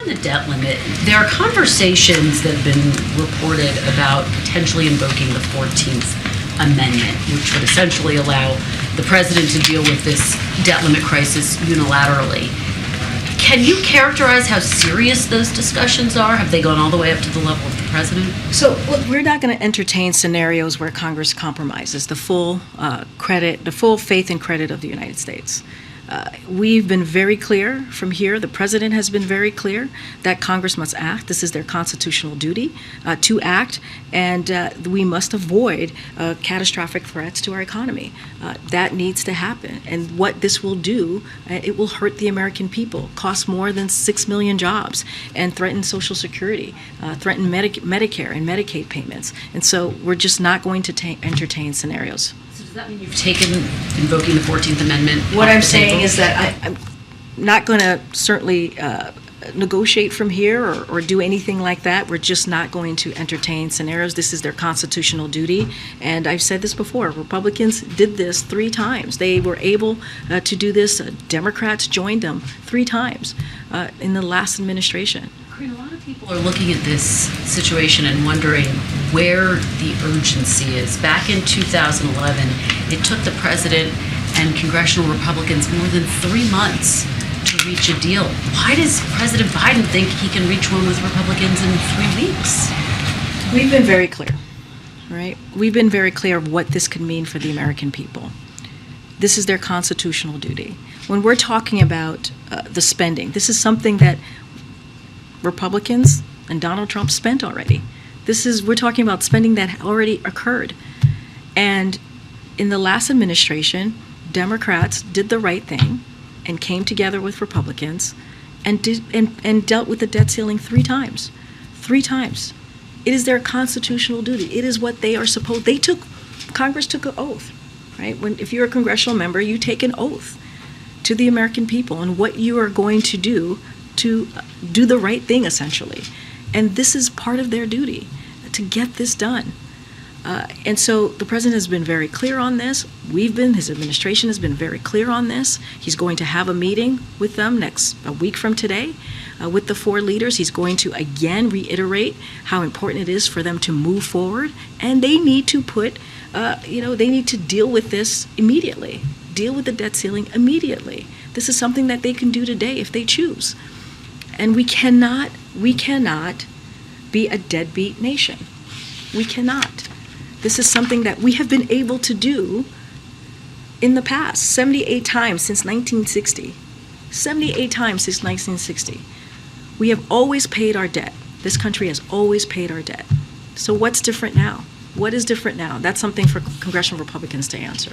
the debt limit, there are conversations that have been reported about potentially invoking the 14th Amendment, which would essentially allow the president to deal with this debt limit crisis unilaterally. Can you characterize how serious those discussions are? Have they gone all the way up to the level of the president? So, look, we're not going to entertain scenarios where Congress compromises the full the full faith and credit of the United States. We've been very clear from here. The president has been very clear that Congress must act. This is their constitutional duty to act, and we must avoid catastrophic threats to our economy. That needs to happen. And what this will do, it will hurt the American people, cost more than 6 million jobs, and threaten Social Security, threaten Medicare and Medicaid payments. And so we're just not going to entertain scenarios. Does that mean you've taken invoking the 14th Amendment? What I'm saying is that I'm not going to certainly negotiate from here or do anything like that. We're just not going to entertain scenarios. This is their constitutional duty. And I've said this before. Republicans did this 3 times. They were able to do this. Democrats joined them 3 times in the last administration. A lot of people are looking at this situation and wondering where the urgency is. Back in 2011, it took the president and congressional Republicans more than 3 months to reach a deal. Why does President Biden think he can reach one with Republicans in 3 weeks? We've been very clear, right? We've been very clear of what this could mean for the American people. This is their constitutional duty. When we're talking about the spending, this is something that Republicans and Donald Trump spent already. We're talking about spending that already occurred. And in the last administration, Democrats did the right thing and came together with Republicans and dealt with the debt ceiling 3 times. 3 times. It is their constitutional duty. It is what they are supposed. Congress took an oath, right? If you're a congressional member, you take an oath to the American people and what you are going to do the right thing, essentially. And this is part of their duty, to get this done. And so the president has been very clear on this. His administration has been very clear on this. He's going to have a meeting with them a week from today with the 4 leaders. He's going to again reiterate how important it is for them to move forward. And they need to they need to deal with this immediately, deal with the debt ceiling immediately. This is something that they can do today if they choose. And we cannot be a deadbeat nation. We cannot. This is something that we have been able to do in the past, 78 times since 1960. 78 times since 1960. We have always paid our debt. This country has always paid our debt. So what's different now? What is different now? That's something for congressional Republicans to answer.